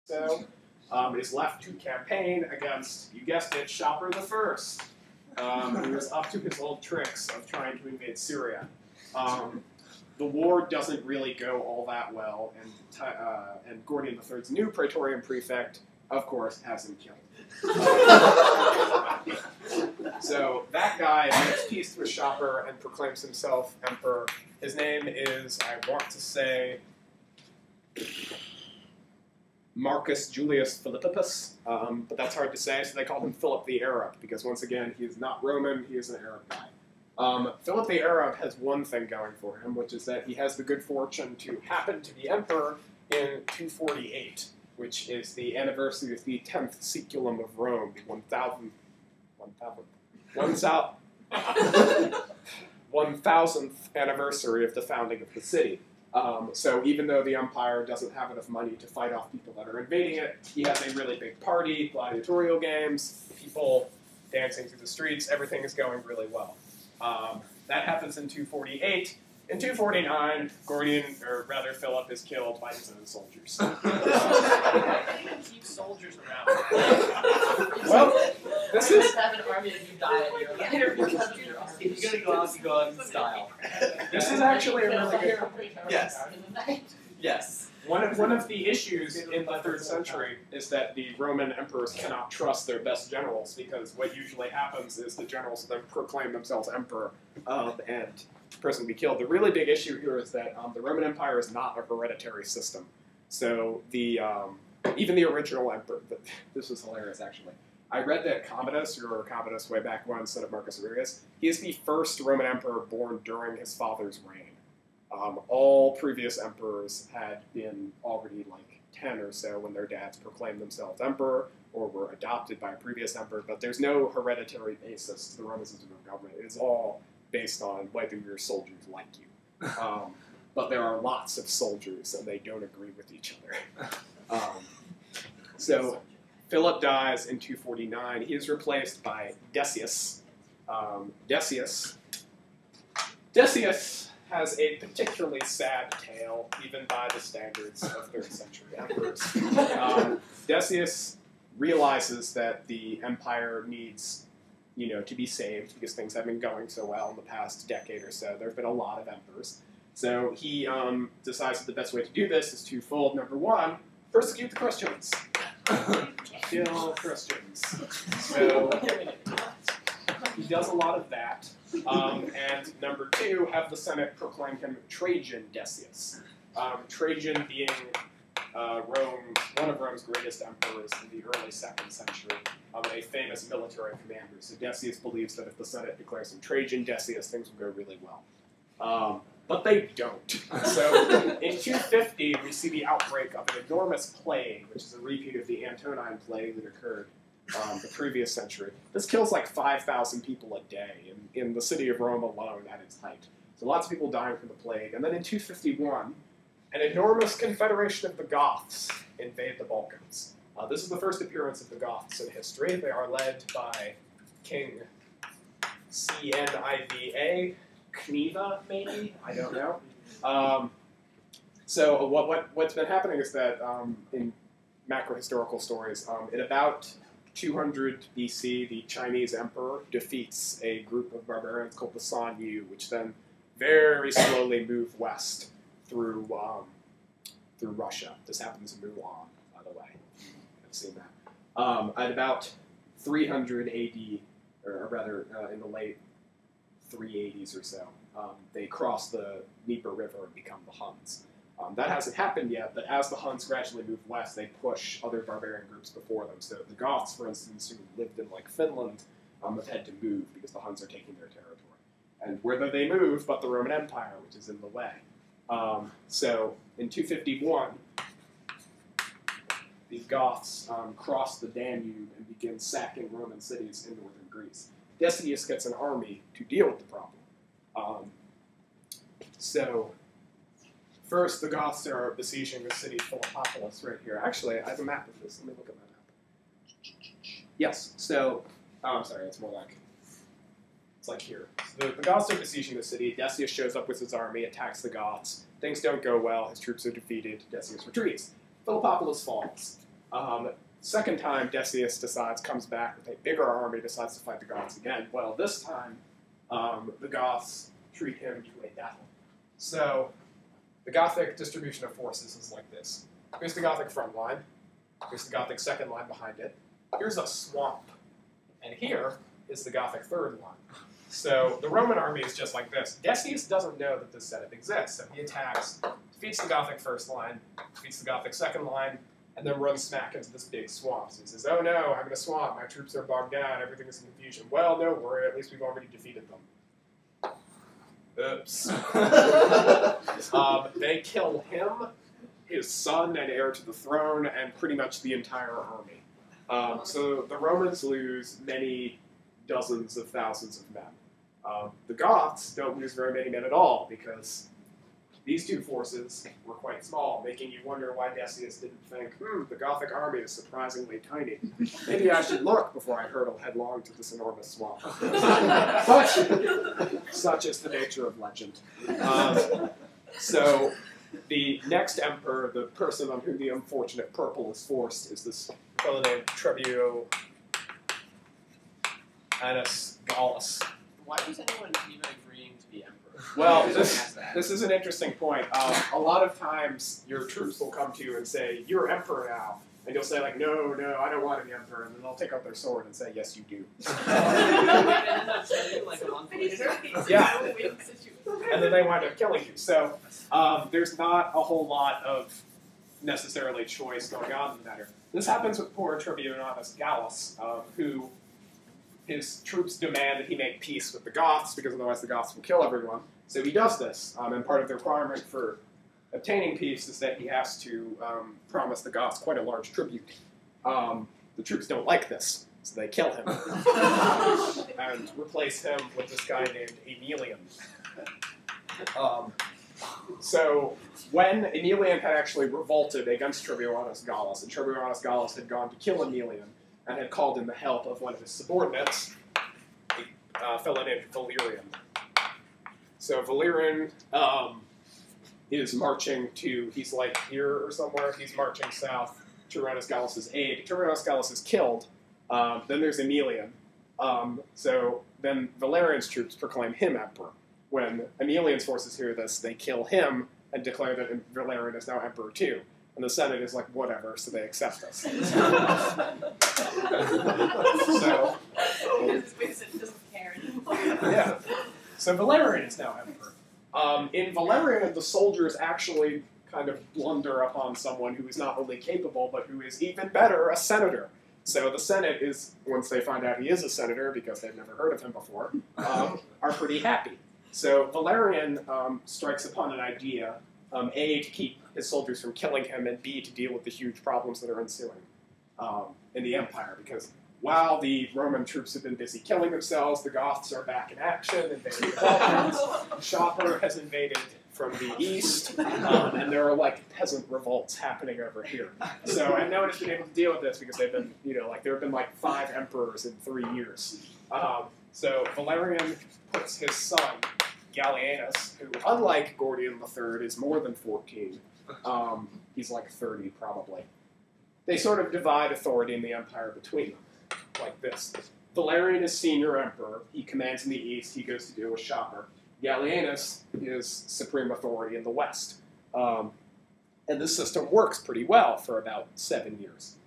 So is left to campaign against, you guessed it, Shopper the First, who is up to his old tricks of trying to invade Syria. The war doesn't really go all that well, and Gordian III's new Praetorian prefect, of course, has him killed. So that guy makes peace with Shopper and proclaims himself emperor. His name is, I want to say, Marcus Julius Philippus, but that's hard to say, so they call him Philip the Arab, because once again, he is not Roman, he is an Arab guy. Philip the Arab has one thing going for him, which is that he has the good fortune to happen to be emperor in 248, which is the anniversary of the 10th Saeculum of Rome, the 1000th anniversary of the founding of the city. So even though the empire doesn't have enough money to fight off people that are invading it, he has a really big party, gladiatorial games, people dancing through the streets, everything is going really well. That happens in 248. In 249, Philip is killed by his own soldiers. Keep soldiers around. Well, this is... have an army that you die at your because of your army. If you're gonna go out in style. This is actually a really good... Yes. Yes. One of the issues in the 3rd century is that the Roman emperors cannot trust their best generals, because what usually happens is the generals then proclaim themselves emperor, and the person will be killed. The really big issue here is that the Roman Empire is not a hereditary system. So even the original emperor, this was hilarious actually. I read that Commodus, you remember Commodus way back when, son of Marcus Aurelius, he is the first Roman emperor born during his father's reign. All previous emperors had been already like 10 or so when their dads proclaimed themselves emperor or were adopted by a previous emperor, but there's no hereditary basis to the Roman system of government. It is all based on whether your soldiers like you. But there are lots of soldiers and they don't agree with each other. So Philip dies in 249. He is replaced by Decius. Decius has a particularly sad tale, even by the standards of 3rd century emperors. Decius realizes that the empire needs, to be saved because things have been going so well in the past decade or so. There have been a lot of emperors. So he decides that the best way to do this is twofold. Number one, persecute the Christians. Kill Christians. So he does a lot of that. And number two, have the Senate proclaim him Trajan Decius. Trajan being one of Rome's greatest emperors in the early 2nd century, and a famous military commander. So Decius believes that if the Senate declares him Trajan Decius, things will go really well. But they don't. So in 250, we see the outbreak of an enormous plague, which is a repeat of the Antonine plague that occurred the previous century. This kills like 5,000 people a day in the city of Rome alone at its height. So lots of people dying from the plague. And then in 251, an enormous confederation of the Goths invade the Balkans. This is the first appearance of the Goths in history. They are led by King Cniva, Cniva, maybe? I don't know. So what's been happening is that in macro-historical stories, in about 200 BC, the Chinese emperor defeats a group of barbarians called the San Yu, which then very slowly move west through Russia. This happens in Mulan, by the way. I've seen that. At about 300 AD, or rather in the late 380s or so, they cross the Dnieper River and become the Huns. That hasn't happened yet, but as the Huns gradually move west, they push other barbarian groups before them. So the Goths, for instance, who lived in like Finland, have had to move because the Huns are taking their territory. And whither they move but the Roman Empire, which is in the way. So in 251, the Goths cross the Danube and begin sacking Roman cities in northern Greece. Decius gets an army to deal with the problem. So first, the Goths are besieging the city Philippopolis right here. Actually, I have a map of this. Let me look at my map. Yes, so, I'm sorry, it's more like, it's like here. So the Goths are besieging the city. Decius shows up with his army, attacks the Goths. Things don't go well. His troops are defeated. Decius retreats. Philippopolis falls. Second time, Decius comes back with a bigger army, decides to fight the Goths again. Well, this time, the Goths treat him to a battle. So, the Gothic distribution of forces is like this. Here's the Gothic front line. Here's the Gothic second line behind it. Here's a swamp. And here is the Gothic third line. So the Roman army is just like this. Decius doesn't know that this setup exists, so he attacks, defeats the Gothic first line, defeats the Gothic second line, and then runs smack into this big swamp. So he says, oh no, I'm in a swamp, my troops are bogged down, everything is in confusion. Well, no worry, at least we've already defeated them. Oops. They kill him, his son and heir to the throne, and pretty much the entire army. So the Romans lose many dozens of thousands of men. The Goths don't lose very many men at all, because these two forces were quite small, making you wonder why Decius didn't think, the Gothic army is surprisingly tiny. Maybe I should look before I hurtle headlong to this enormous swamp. But such is the nature of legend. So the next emperor, the person on whom the unfortunate purple is forced, is this fellow named Trebio Annus Gallus. Why was anyone even agreeing to be emperor? Well, this is an interesting point. A lot of times your troops will come to you and say, you're emperor now. And you'll say, like, no, I don't want to be emperor. And then they'll take out their sword and say, yes, you do. Yeah. And then they wind up killing you. So there's not a whole lot of necessarily choice going on in the matter. This happens with poor Tribunus Gallus, who his troops demand that he make peace with the Goths, because otherwise the Goths will kill everyone. So he does this, and part of the requirement for obtaining peace is that he has to promise the Goths quite a large tribute. The troops don't like this, so they kill him and replace him with this guy named Aemilian. So when Aemilian had actually revolted against Tribunus Gallus, and Tribunus Gallus had gone to kill Aemilian, and had called in the help of one of his subordinates, a fellow named Valerian. So Valerian is marching to, he's like here or somewhere, he's marching south to Tyrannus Gallus's aid. Tyrannus Gallus is killed. Then there's Aemilian. So then Valerian's troops proclaim him emperor. When Aemilian's forces hear this, they kill him and declare that Valerian is now emperor too. And the Senate is like, whatever, so they accept us. So, yeah. So Valerian is now emperor. In Valerian, the soldiers actually kind of blunder upon someone who is not only capable, but who is even better, a senator. So the Senate is, once they find out he is a senator, because they've never heard of him before, are pretty happy. So Valerian strikes upon an idea, A, to keep his soldiers from killing him, and B, to deal with the huge problems that are ensuing in the empire. Because while the Roman troops have been busy killing themselves, the Goths are back in action, invading Balkans. Shopper has invaded from the east, and there are like peasant revolts happening over here. So, and no one has been able to deal with this because they've been, there have been like 5 emperors in 3 years. So Valerian puts his son, Gallienus, who, unlike Gordian III, is more than 14. He's like 30, probably. They sort of divide authority in the empire between them, like this. Valerian is senior emperor. He commands in the east. He goes to deal with Shopper. Gallienus is supreme authority in the west. And this system works pretty well for about 7 years.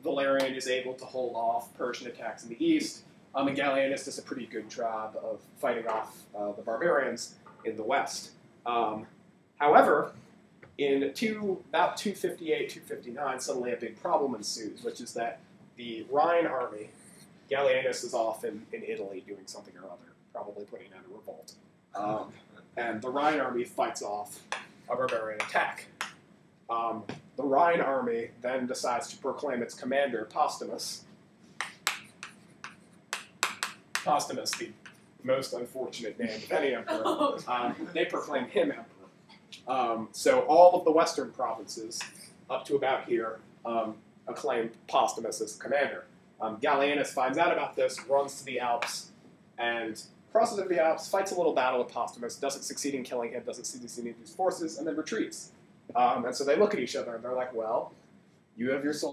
Valerian is able to hold off Persian attacks in the east, and Gallienus does a pretty good job of fighting off the barbarians in the west. However, in about 258, 259, suddenly a big problem ensues, which is that the Rhine army, Gallienus is off in Italy doing something or other, probably putting out a revolt. And the Rhine army fights off a barbarian attack. The Rhine army then decides to proclaim its commander, Postumus. Postumus, the most unfortunate name of any emperor. They proclaim him emperor. So all of the western provinces, up to about here, acclaim Postumus as commander. Gallienus finds out about this, runs to the Alps, and crosses over the Alps, fights a little battle with Postumus, doesn't succeed in killing him, doesn't succeed in his forces, and then retreats. And so they look at each other and they're like, well, you have your soldiers.